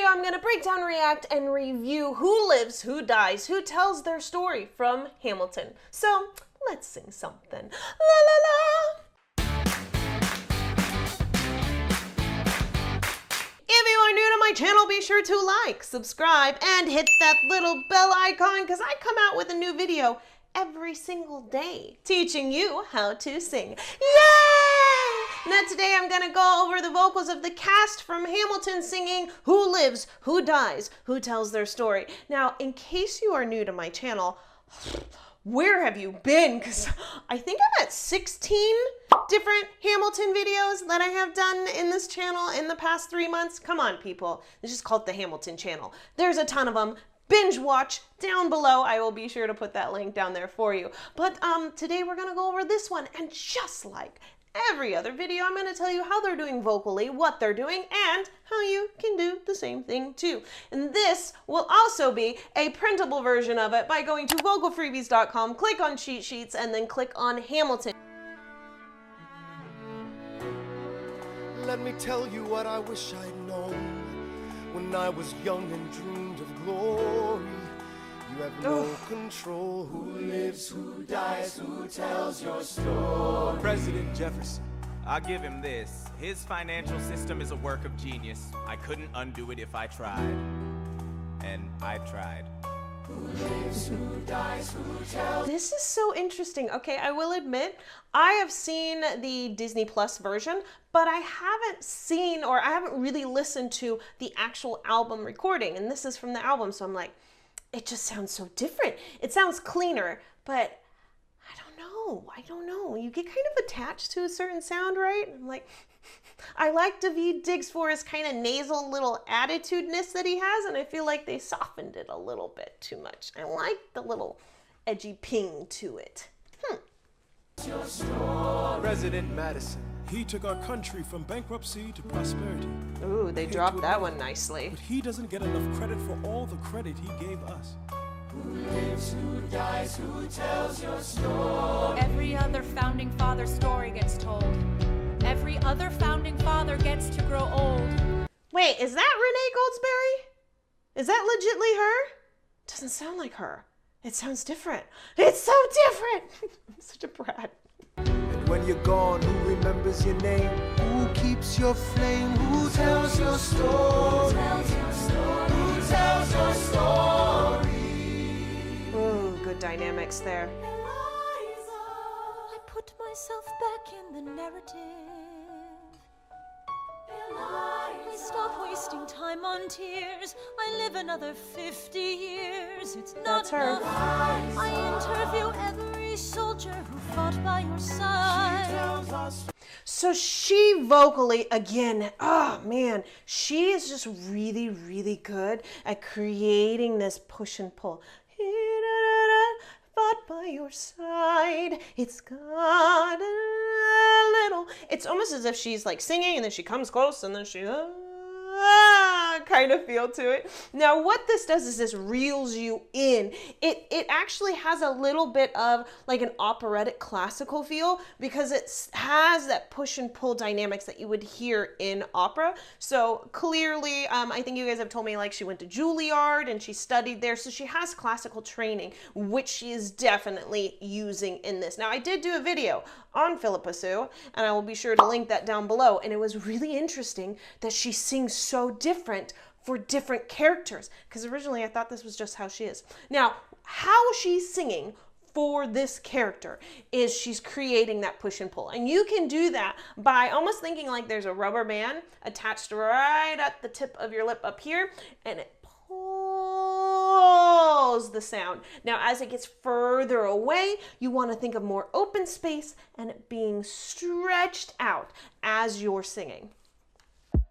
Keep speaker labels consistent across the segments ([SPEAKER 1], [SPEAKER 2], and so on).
[SPEAKER 1] I'm going to break down, react, and review Who Lives, Who Dies, Who Tells Their Story from Hamilton. So, let's sing something. La la la! If you are new to my channel, be sure to like, subscribe, and hit that little bell icon because I come out with a new video every single day teaching you how to sing. Yay! Now today I'm going to go over the vocals of the cast from Hamilton singing Who Lives, Who Dies, Who Tells Their Story. Now, in case you are new to my channel, where have you been? Because I think I'm at 16 different Hamilton videos that I have done in this channel in the past 3 months. Come on, people. It's just called the Hamilton channel. There's a ton of them. Binge watch down below. I will be sure to put that link down there for you. But today we're going to go over this one. And just like every other video, I'm going to tell you how they're doing vocally, what they're doing, and how you can do the same thing too. And this will also be a printable version of it by going to vocalfreebies.com, click on cheat sheets, and then click on Hamilton.
[SPEAKER 2] Let me tell you what I wish I'd known when I was young and dreamed of glory. You have no control. Who lives, who dies, who tells your story?
[SPEAKER 3] President Jefferson, I'll give him this. His financial system is a work of genius. I couldn't undo it if I tried. And I tried.
[SPEAKER 2] Who lives, who dies, who tells?
[SPEAKER 1] This is so interesting. Okay, I will admit, I have seen the Disney Plus version, but I haven't seen, or I haven't really listened to the actual album recording. And this is from the album, so I'm like, it just sounds so different. It sounds cleaner, but I don't know. You get kind of attached to a certain sound, right? I'm like, I like Daveed Diggs for his kind of nasal little attitude-ness that he has, and I feel like they softened it a little bit too much. I like the little edgy ping to it.
[SPEAKER 2] President Madison.
[SPEAKER 4] He took our country from bankruptcy to prosperity.
[SPEAKER 1] Ooh, they dropped that one nicely.
[SPEAKER 4] But he doesn't get enough credit for all the credit he gave us.
[SPEAKER 2] Who lives, who dies, who tells your story?
[SPEAKER 5] Every other founding father story gets told. Every other founding father gets to grow old.
[SPEAKER 1] Wait, is that Renee Goldsberry? Is that legitly her? Doesn't sound like her. It sounds different. It's so different. I'm such a brat.
[SPEAKER 2] And when you're gone, who remembers your name? Who keeps your flame? Who tells your story? Who tells your story? Who tells your story?
[SPEAKER 1] Ooh, good dynamics there.
[SPEAKER 5] I put myself back in the narrative. I stop wasting time on tears. I live another 50 years. It's not
[SPEAKER 1] That's her.
[SPEAKER 5] enough. I interview every soldier who fought by your side.
[SPEAKER 1] So she vocally, again, oh man, she is just really, really good at creating this push and pull. Fought by your side, it's got a little. It's almost as if she's like singing and then she comes close and then she kind of feel to it. Now what this does is this reels you in. It actually has a little bit of like an operatic classical feel because it has that push and pull dynamics that you would hear in opera. So clearly, I think you guys have told me like she went to Juilliard and she studied there. So she has classical training, which she is definitely using in this. Now I did do a video on Philippa Sue and I will be sure to link that down below. And it was really interesting that she sings so different for different characters because originally I thought this was just how she is. Now, how she's singing for this character is she's creating that push and pull. And you can do that by almost thinking like there's a rubber band attached right at the tip of your lip up here and it pulls the sound. Now, as it gets further away, you want to think of more open space and it being stretched out as you're singing.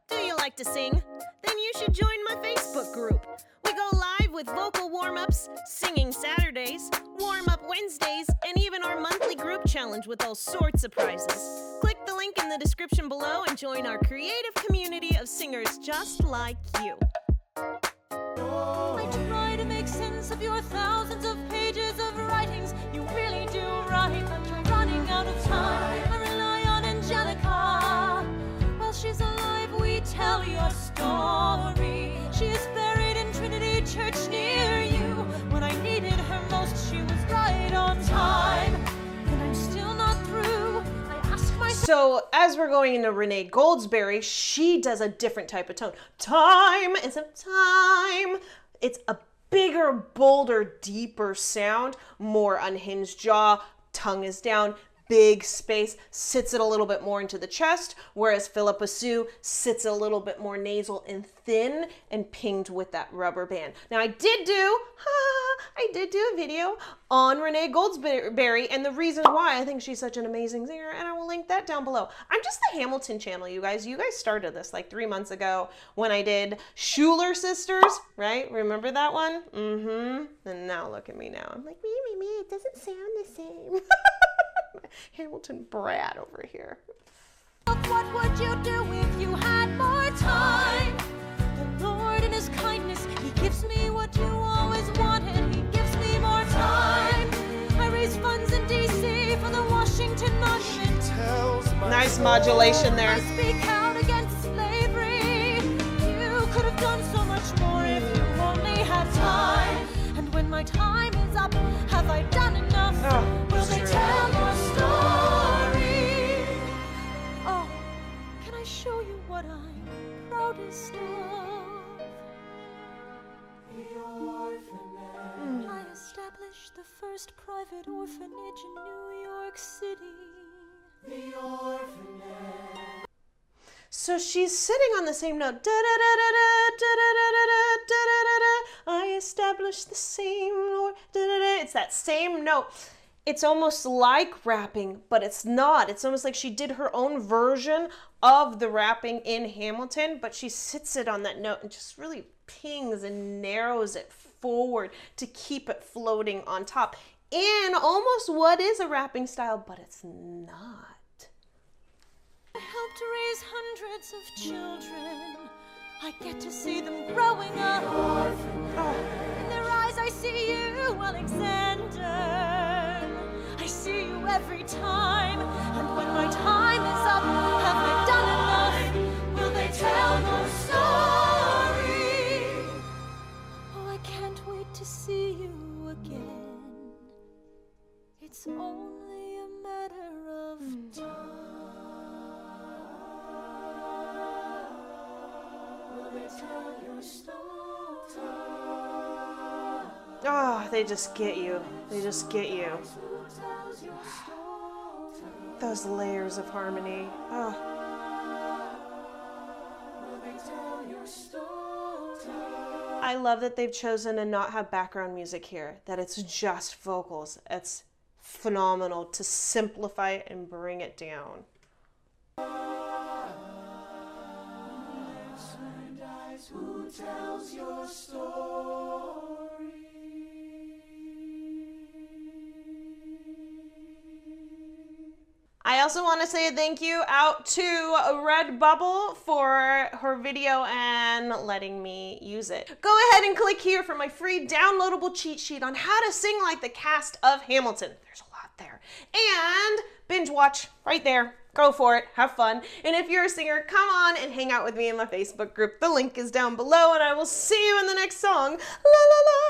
[SPEAKER 1] Do you like to sing? Then you should join my Facebook group. We go live with vocal warm-ups, singing Saturdays, warm-up Wednesdays, and even our monthly group challenge with all sorts of prizes. Click the link in the description below and join our creative community of singers just like you.
[SPEAKER 5] I try to make sense of your thousands of pages of writings. You really do write, but you're running out of time. I rely on Angelica. While she's alive, we tell your story. She
[SPEAKER 1] So as we're going into Renee Goldsberry, she does a different type of tone. Time instead of time. It's a bigger, bolder, deeper sound, more unhinged jaw, tongue is down, big space, sits it a little bit more into the chest, whereas Philippa Sue sits a little bit more nasal and thin and pinged with that rubber band. Now I did do a video on Renee Goldsberry and the reason why I think she's such an amazing singer, and I will link that down below. I'm just the Hamilton channel, you guys. You guys started this like 3 months ago when I did Schuler Sisters, right? Remember that one? And now look at me now. I'm like, me, it doesn't sound the same. Hamilton Brad over here.
[SPEAKER 5] What would you do if you had more time? The Lord in His kindness, He gives me what you always wanted. He gives me more time. I raise funds in D.C. for the Washington Monument.
[SPEAKER 1] Nice modulation there.
[SPEAKER 5] I speak out against slavery. You could have done so much more if you only had time. And when my time is up, have I done enough? Will they tell your story? Oh, can I show you what I'm proudest of? The orphanage. I established the first private orphanage in New York City. The orphanage.
[SPEAKER 1] So she's sitting on the same note. Da, da, da, da, da, da, da, da, da, da, da, da. I established the same note. Da, da, da. It's that same note. It's almost like rapping, but it's not. It's almost like she did her own version of the rapping in Hamilton, but she sits it on that note and just really pings and narrows it forward to keep it floating on top in almost what is a rapping style, but it's not.
[SPEAKER 5] I helped raise hundreds of children. I get to see them growing up. In their eyes I see you, Alexander. I see you every time. And when my time is up, have I done enough? Will they tell your story? Oh, I can't wait to see you again. It's only a matter of time.
[SPEAKER 1] Oh, they just get you. They just get you. Those layers of harmony. Oh. I love that they've chosen to not have background music here, that it's just vocals. It's phenomenal to simplify it and bring it down.
[SPEAKER 2] Who tells your story?
[SPEAKER 1] I also want to say a thank you out to Redbubble for her video and letting me use it. Go ahead and click here for my free downloadable cheat sheet on how to sing like the cast of Hamilton. There's a lot there. And binge watch right there. Go for it, have fun. And if you're a singer, come on and hang out with me in my Facebook group. The link is down below and I will see you in the next song. La la la!